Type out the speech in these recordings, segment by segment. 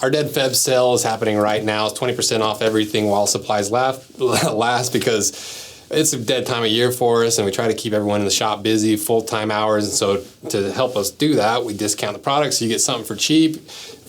Our Dead Feb sale is happening right now. It's 20% off everything while supplies last because it's a dead time of year for us and we try to keep everyone in the shop busy, full-time hours. And so to help us do that, we discount the products so you get something for cheap.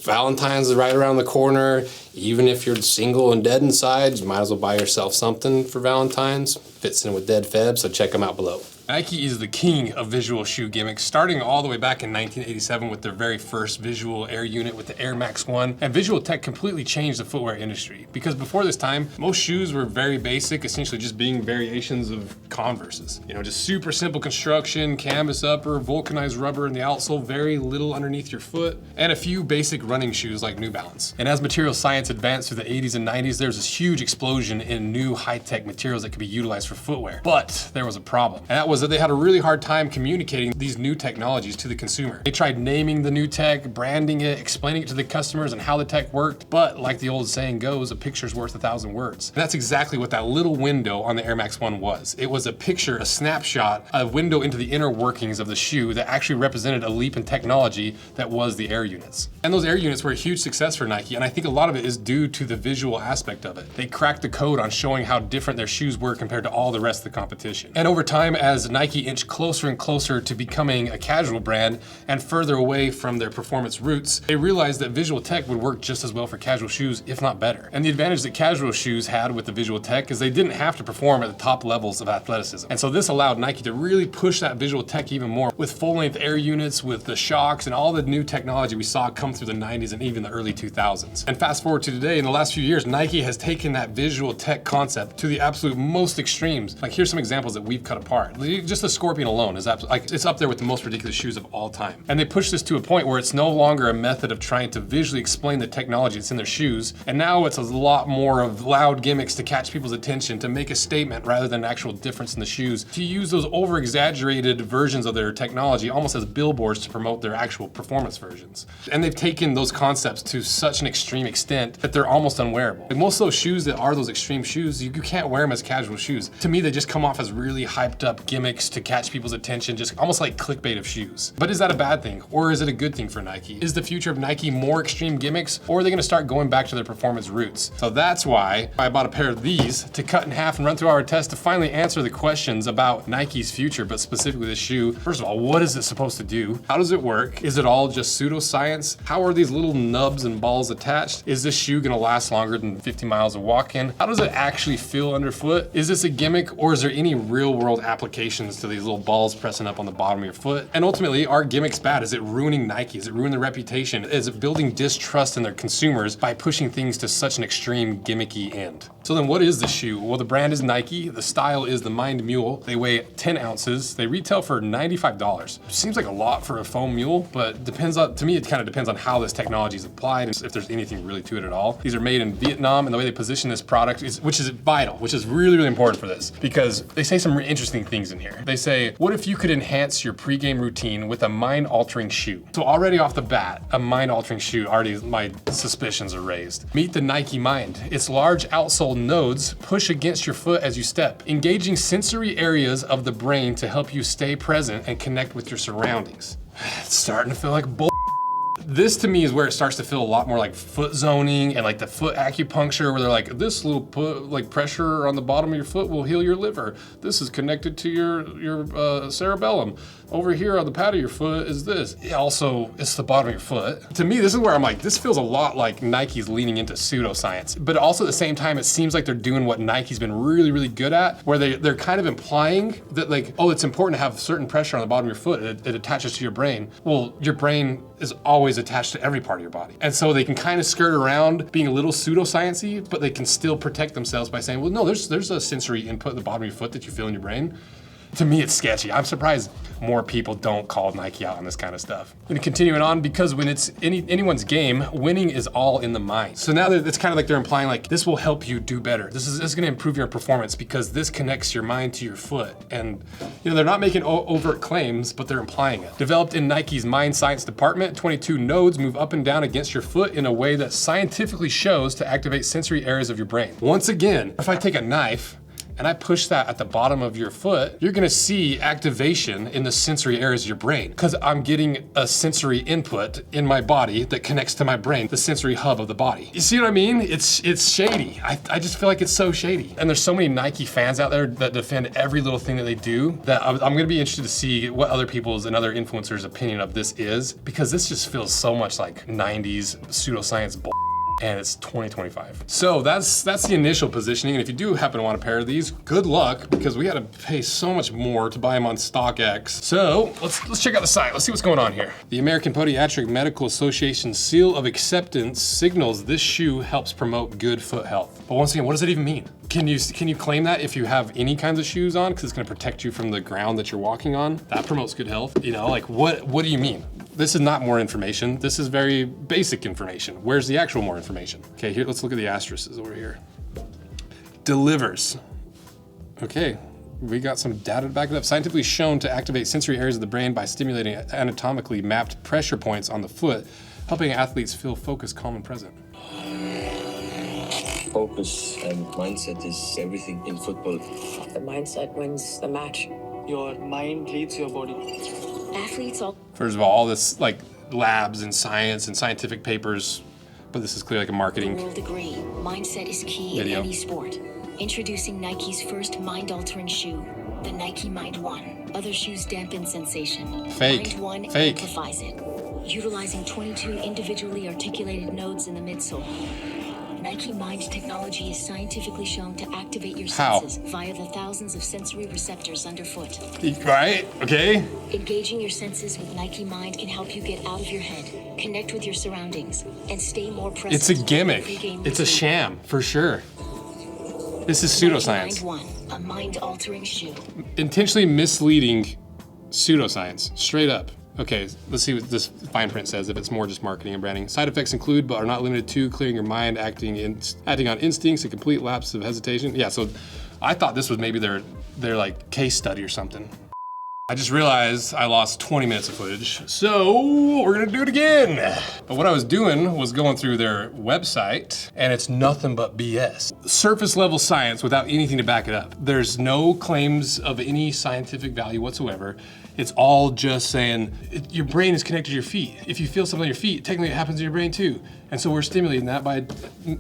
Valentine's is right around the corner. Even if you're single and dead inside, you might as well buy yourself something for Valentine's. Fits in with Dead Feb, so check them out below. Nike is the king of visual shoe gimmicks, starting all the way back in 1987 with their very first visual Air unit with the Air Max 1. And visual tech completely changed the footwear industry because before this time, most shoes were very basic, essentially just being variations of Converses. You know, just super simple construction, canvas upper, vulcanized rubber in the outsole, very little underneath your foot, and a few basic running shoes like New Balance. And as material science advanced through the 80s and 90s, there was this huge explosion in new high-tech materials that could be utilized for footwear. But there was a problem, and that was that they had a really hard time communicating these new technologies to the consumer. They tried naming the new tech, branding it, explaining it to the customers and how the tech worked, but like the old saying goes, a picture's worth 1,000 words. And that's exactly what that little window on the Air Max 1 was. It was a picture, a snapshot, a window into the inner workings of the shoe that actually represented a leap in technology that was the Air units. And those Air units were a huge success for Nike, and I think a lot of it is due to the visual aspect of it. They cracked the code on showing how different their shoes were compared to all the rest of the competition. And over time, as Nike inched closer and closer to becoming a casual brand and further away from their performance roots, they realized that visual tech would work just as well for casual shoes, if not better. And the advantage that casual shoes had with the visual tech is they didn't have to perform at the top levels of athleticism. And so this allowed Nike to really push that visual tech even more with full-length Air units, with the shocks and all the new technology we saw come through the 90s and even the early 2000s. And fast forward to today, in the last few years, Nike has taken that visual tech concept to the absolute most extremes. Like, here's some examples that we've cut apart. Just the Scorpion alone is it's up there with the most ridiculous shoes of all time. And they pushed this to a point where it's no longer a method of trying to visually explain the technology that's in their shoes. And now it's a lot more of loud gimmicks to catch people's attention, to make a statement rather than an actual difference in the shoes, to use those over-exaggerated versions of their technology almost as billboards to promote their actual performance versions. And they've taken those concepts to such an extreme extent that they're almost unwearable. Like, most of those shoes that are those extreme shoes, you can't wear them as casual shoes. To me, they just come off as really hyped up gimmicks to catch people's attention, just almost like clickbait of shoes. But is that a bad thing, or is it a good thing for Nike? Is the future of Nike more extreme gimmicks, or are they gonna start going back to their performance roots? So that's why I bought a pair of these to cut in half and run through our test to finally answer the questions about Nike's future, but specifically this shoe. First of all, what is it supposed to do? How does it work? Is it all just pseudoscience? How are these little nubs and balls attached? Is this shoe gonna last longer than 50 miles of walk-in? How does it actually feel underfoot? Is this a gimmick, or is there any real-world applications to these little balls pressing up on the bottom of your foot? And ultimately, are gimmicks bad? Is it ruining Nike? Is it ruining their reputation? Is it building distrust in their consumers by pushing things to such an extreme gimmicky end? So then what is the shoe? Well, the brand is Nike. The style is the Mind Mule. They weigh 10 ounces. They retail for $95. Seems like a lot for a foam mule, but to me, it kind of depends on how this technology is applied and if there's anything really to it at all. These are made in Vietnam, and the way they position this product which is vital, which is really, really important for this, because they say some interesting things in here. They say, what if you could enhance your pregame routine with a mind-altering shoe? So already off the bat, a mind-altering shoe, already my suspicions are raised. Meet the Nike Mind. Its large outsole nodes push against your foot as you step, engaging sensory areas of the brain to help you stay present and connect with your surroundings. It's starting to feel like bull. This to me is where it starts to feel a lot more like foot zoning and like the foot acupuncture, where they're like, this little pressure on the bottom of your foot will heal your liver. This is connected to your cerebellum. Over here on the pad of your foot is this. Also, it's the bottom of your foot. To me, this is where I'm like, this feels a lot like Nike's leaning into pseudoscience. But also at the same time, it seems like they're doing what Nike's been really, really good at, where they're kind of implying that, like, oh, it's important to have certain pressure on the bottom of your foot. It attaches to your brain. Well, your brain is always attached to every part of your body. And so they can kind of skirt around being a little pseudoscience-y, but they can still protect themselves by saying, well, no, there's a sensory input at the bottom of your foot that you feel in your brain. To me, it's sketchy. I'm surprised more people don't call Nike out on this kind of stuff. And continuing on, because when it's anyone's game, winning is all in the mind. So now it's kind of like they're implying like, this will help you do better. This is gonna improve your performance because this connects your mind to your foot. And they're not making overt claims, but they're implying it. Developed in Nike's Mind Science department, 22 nodes move up and down against your foot in a way that scientifically shows to activate sensory areas of your brain. Once again, if I take a knife and I push that at the bottom of your foot, you're gonna see activation in the sensory areas of your brain because I'm getting a sensory input in my body that connects to my brain, the sensory hub of the body. You see what I mean? It's shady. I just feel like it's so shady. And there's so many Nike fans out there that defend every little thing that they do that I'm gonna be interested to see what other people's and other influencers' opinion of this is, because this just feels so much like 90s pseudoscience bull. And it's 2025. So that's the initial positioning. And if you do happen to want a pair of these, good luck, because we gotta pay so much more to buy them on StockX. So let's check out the site. Let's see what's going on here. The American Podiatric Medical Association Seal of Acceptance signals this shoe helps promote good foot health. But once again, what does it even mean? Can you claim that if you have any kinds of shoes on, because it's gonna protect you from the ground that you're walking on? That promotes good health. You know, like what do you mean? This is not more information. This is very basic information. Where's the actual more information? Okay, here, let's look at the asterisks over here. Delivers. Okay, we got some data to back it up. Scientifically shown to activate sensory areas of the brain by stimulating anatomically mapped pressure points on the foot, helping athletes feel focused, calm, and present. Focus and mindset is everything in football. The mindset wins the match. Your mind leads your body. Athletes all. First of all this like labs and science and scientific papers, but this is clearly like a marketing World agree. Mindset is key video. in any sport. Introducing Nike's first mind-altering shoe, the Nike Mind One. Other shoes dampen sensation. Fake. Mind One Fake. amplifies it, utilizing 22 individually articulated nodes in the midsole. Nike Mind technology is scientifically shown to activate your How? senses via the thousands of sensory receptors underfoot. Right? Okay. Engaging your senses with Nike Mind can help you get out of your head, connect with your surroundings, and stay more present. It's a gimmick. Pre-game It's a routine. sham, for sure. This is Nike pseudoscience. Mind One, a mind-altering shoe. Intentionally misleading pseudoscience, straight up. Okay, let's see what this fine print says, if it's more just marketing and branding. Side effects include, but are not limited to, clearing your mind, acting on instincts, a complete lapse of hesitation. Yeah, so I thought this was maybe their like case study or something. I just realized I lost 20 minutes of footage, so we're gonna do it again. But what I was doing was going through their website, and it's nothing but BS. Surface level science without anything to back it up. There's no claims of any scientific value whatsoever. It's all just saying your brain is connected to your feet. If you feel something on your feet, technically it happens in your brain too. And so we're stimulating that by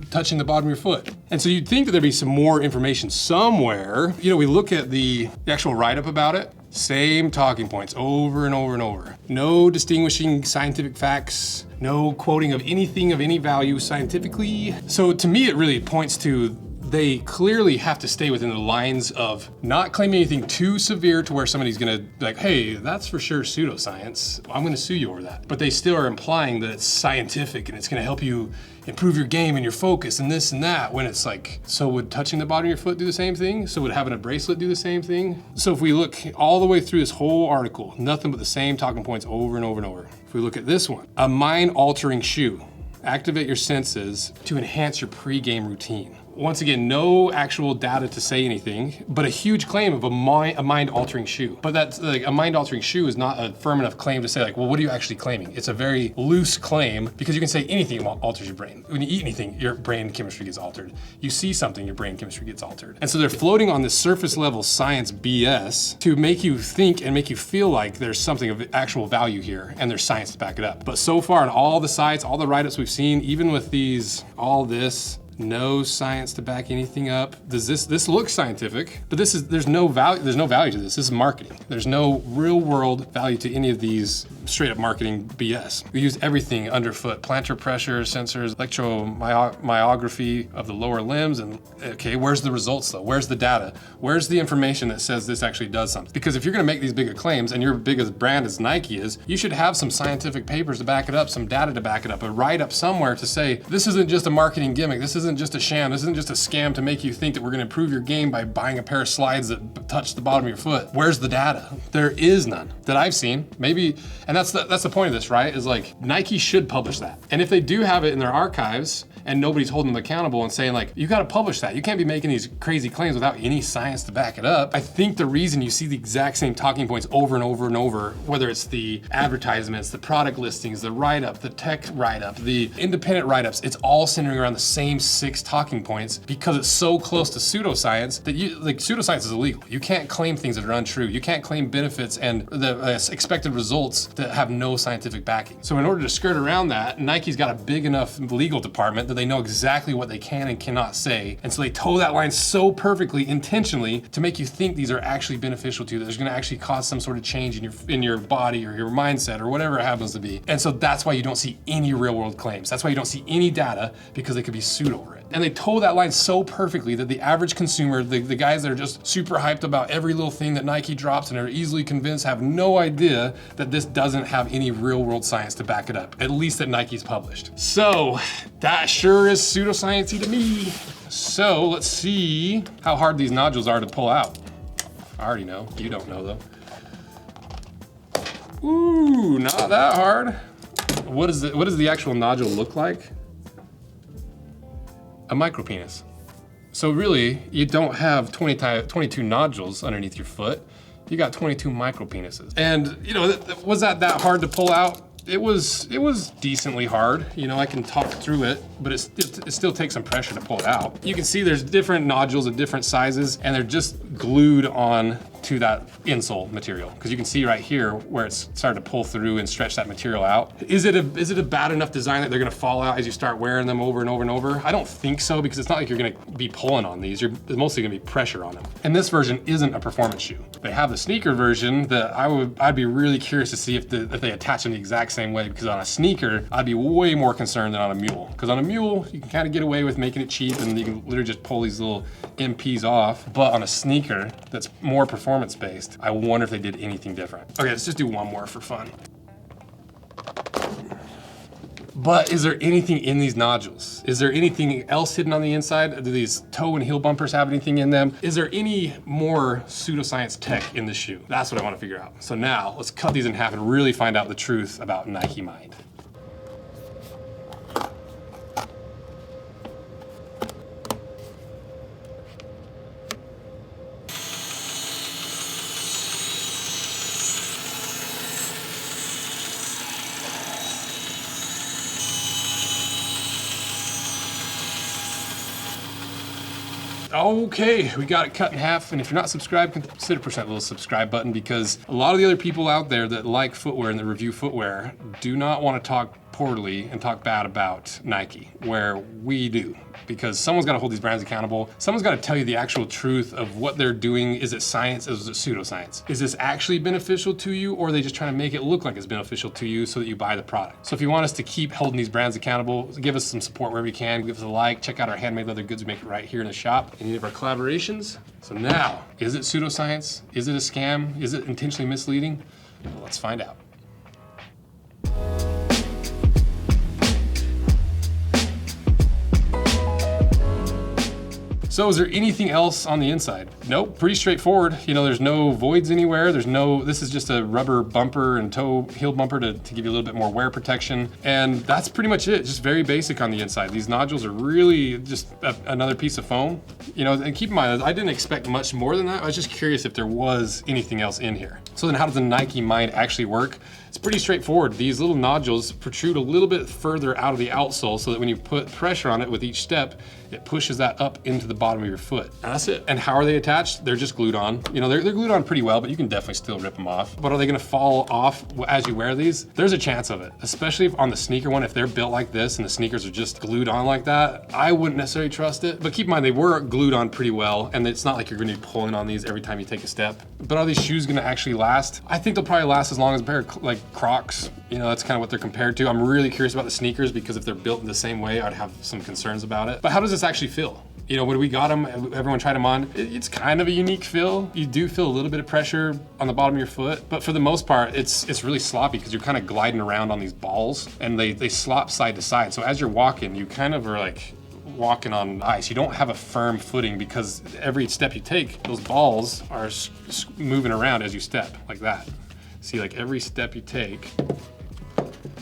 touching the bottom of your foot. And so you'd think that there'd be some more information somewhere. You know, we look at the actual write-up about it. Same talking points over and over and over. No distinguishing scientific facts, no quoting of anything of any value scientifically. So to me, it really points to they clearly have to stay within the lines of not claiming anything too severe to where somebody's gonna be like, hey, that's for sure pseudoscience. I'm gonna sue you over that. But they still are implying that it's scientific and it's gonna help you improve your game and your focus and this and that, when it's like, so would touching the bottom of your foot do the same thing? So would having a bracelet do the same thing? So if we look all the way through this whole article, nothing but the same talking points over and over and over. If we look at this one, a mind-altering shoe. Activate your senses to enhance your pre-game routine. Once again, no actual data to say anything, but a huge claim of a mind-altering shoe. But that's like a mind-altering shoe is not a firm enough claim to say like, well, what are you actually claiming? It's a very loose claim because you can say anything alters your brain. When you eat anything, your brain chemistry gets altered. You see something, your brain chemistry gets altered. And so they're floating on this surface level science BS to make you think and make you feel like there's something of actual value here and there's science to back it up. But so far on all the sites, all the write-ups we've seen, even with these, all this, no science to back anything up. This looks scientific, but there's no value to this. This is marketing. There's no real world value to any of these straight up marketing BS. We use everything underfoot, plantar pressure sensors, electromyography of the lower limbs, and okay, where's the results though? Where's the data? Where's the information that says this actually does something? Because if you're gonna make these bigger claims and you're as big as brand as Nike is, you should have some scientific papers to back it up, some data to back it up, a write-up somewhere to say, this isn't just a marketing gimmick, this isn't just a sham, this isn't just a scam to make you think that we're gonna improve your game by buying a pair of slides that touch the bottom of your foot. Where's the data? There is none that I've seen. Maybe, and that's the point of this, right? Is like Nike should publish that. And if they do have it in their archives and nobody's holding them accountable and saying like, you gotta publish that. You can't be making these crazy claims without any science to back it up. I think the reason you see the exact same talking points over and over and over, whether it's the advertisements, the product listings, the write-up, the tech write-up, the independent write-ups, it's all centering around the same 6 talking points because it's so close to pseudoscience that pseudoscience is illegal. You can't claim things that are untrue. You can't claim benefits and the expected results that have no scientific backing. So in order to skirt around that, Nike's got a big enough legal department that they know exactly what they can and cannot say. And so they toe that line so perfectly, intentionally, to make you think these are actually beneficial to you, that there's gonna actually cause some sort of change in your body or your mindset or whatever it happens to be. And so that's why you don't see any real world claims. That's why you don't see any data, because they could be sued over it. And they toe that line so perfectly that the average consumer, the guys that are just super hyped about every little thing that Nike drops and are easily convinced, have no idea that this doesn't have any real world science to back it up, at least that Nike's published. So that sure is pseudoscience-y to me. So let's see how hard these nodules are to pull out. I already know, you don't know though. Ooh, not that hard. What does the actual nodule look like? A micropenis. So really, you don't have 22 nodules underneath your foot. You got 22 micropenises. And you know, was that hard to pull out? It was decently hard. You know, I can talk through it, but it still takes some pressure to pull it out. You can see there's different nodules of different sizes, and they're just glued on to that insole material. Because you can see right here where it's starting to pull through and stretch that material out. Is it a bad enough design that they're gonna fall out as you start wearing them over and over and over? I don't think so, because it's not like you're gonna be pulling on these. There's mostly gonna be pressure on them. And this version isn't a performance shoe. They have the sneaker version that I'd be really curious to see if they attach them the exact same way, because on a sneaker, I'd be way more concerned than on a mule. Because on a mule, you can kind of get away with making it cheap and you can literally just pull these little MPs off. But on a sneaker that's more performance-based, I wonder if they did anything different. Okay, let's just do one more for fun. But is there anything in these nodules? Is there anything else hidden on the inside? Do these toe and heel bumpers have anything in them? Is there any more pseudoscience tech in the shoe? That's what I want to figure out. So now let's cut these in half and really find out the truth about Nike Mind. Okay, we got it cut in half, and if you're not subscribed, consider pushing that little subscribe button, because a lot of the other people out there that like footwear and that review footwear do not want to talk poorly and talk bad about Nike, where we do. Because someone's got to hold these brands accountable. Someone's got to tell you the actual truth of what they're doing. Is it science? Is it pseudoscience? Is this actually beneficial to you, or are they just trying to make it look like it's beneficial to you so that you buy the product? So if you want us to keep holding these brands accountable, give us some support wherever you can. Give us a like. Check out our handmade leather goods we make right here in the shop. Any of our collaborations. So now, is it pseudoscience? Is it a scam? Is it intentionally misleading? Well, let's find out. So is there anything else on the inside? Nope, pretty straightforward. You know, there's no voids anywhere. This is just a rubber bumper and toe heel bumper to give you a little bit more wear protection. And that's pretty much it, just very basic on the inside. These nodules are really just another piece of foam. You know, and keep in mind, I didn't expect much more than that. I was just curious if there was anything else in here. So then how does the Nike Mind actually work? It's pretty straightforward. These little nodules protrude a little bit further out of the outsole so that when you put pressure on it with each step, it pushes that up into the bottom of your foot. And that's it. And how are they attached? They're just glued on. You know, they're glued on pretty well, but you can definitely still rip them off. But are they gonna fall off as you wear these? There's a chance of it, especially if on the sneaker one, if they're built like this and the sneakers are just glued on like that, I wouldn't necessarily trust it. But keep in mind, they were glued on pretty well, and it's not like you're gonna be pulling on these every time you take a step. But are these shoes gonna actually last? I think they'll probably last as long as a pair of like Crocs. You know, that's kind of what they're compared to. I'm really curious about the sneakers, because if they're built in the same way, I'd have some concerns about it. But how does this actually feel? You know, when we got them, everyone tried them on. It's kind of a unique feel. You do feel a little bit of pressure on the bottom of your foot, but for the most part, it's really sloppy, because you're kind of gliding around on these balls, and they slop side to side. So as you're walking, you kind of are like walking on ice. You don't have a firm footing, because every step you take, those balls are moving around as you step, like that. See, like every step you take,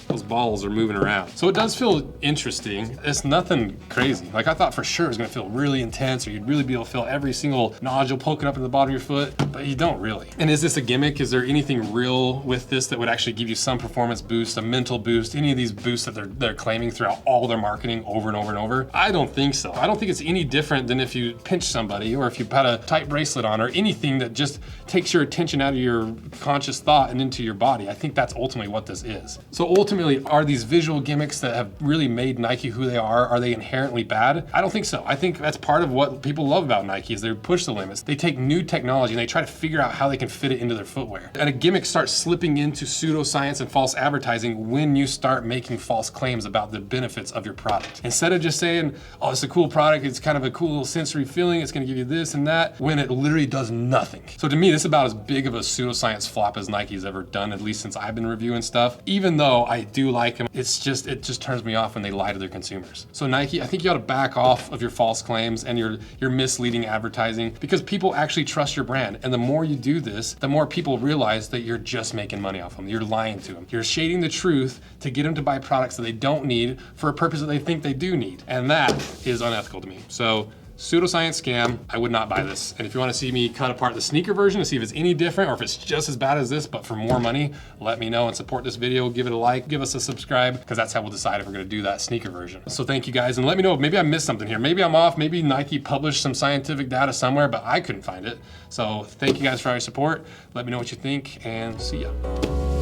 those balls are moving around. So it does feel interesting. It's nothing crazy. Like I thought for sure it was gonna feel really intense, or you'd really be able to feel every single nodule poking up in the bottom of your foot, but you don't really. And is this a gimmick? Is there anything real with this that would actually give you some performance boost, a mental boost, any of these boosts that they're claiming throughout all their marketing over and over and over? I don't think so. I don't think it's any different than if you pinch somebody, or if you put a tight bracelet on, or anything that just takes your attention out of your conscious thought and into your body. I think that's ultimately what this is. So ultimately, are these visual gimmicks that have really made Nike who they are they inherently bad? I don't think so. I think that's part of what people love about Nike is they push the limits. They take new technology and they try to figure out how they can fit it into their footwear. And a gimmick starts slipping into pseudoscience and false advertising when you start making false claims about the benefits of your product. Instead of just saying, oh, it's a cool product, it's kind of a cool sensory feeling, it's gonna give you this and that, when it literally does nothing. So to me, this is about as big of a pseudoscience flop as Nike's ever done, at least since I've been reviewing stuff. Even though I do like them, it just turns me off when they lie to their consumers. So Nike, I think you ought to back off of your false claims and your misleading advertising, because people actually trust your brand. And the more you do this, the more people realize that you're just making money off them. You're lying to them. You're shading the truth to get them to buy products that they don't need for a purpose that they think they do need. And that is unethical to me. So pseudoscience scam, I would not buy this. And if you want to see me cut apart the sneaker version to see if it's any different or if it's just as bad as this, but for more money, let me know and support this video. Give it a like, give us a subscribe, because that's how we'll decide if we're going to do that sneaker version. So thank you guys, and let me know, maybe I missed something here. Maybe I'm off, maybe Nike published some scientific data somewhere, but I couldn't find it. So thank you guys for all your support. Let me know what you think, and see ya.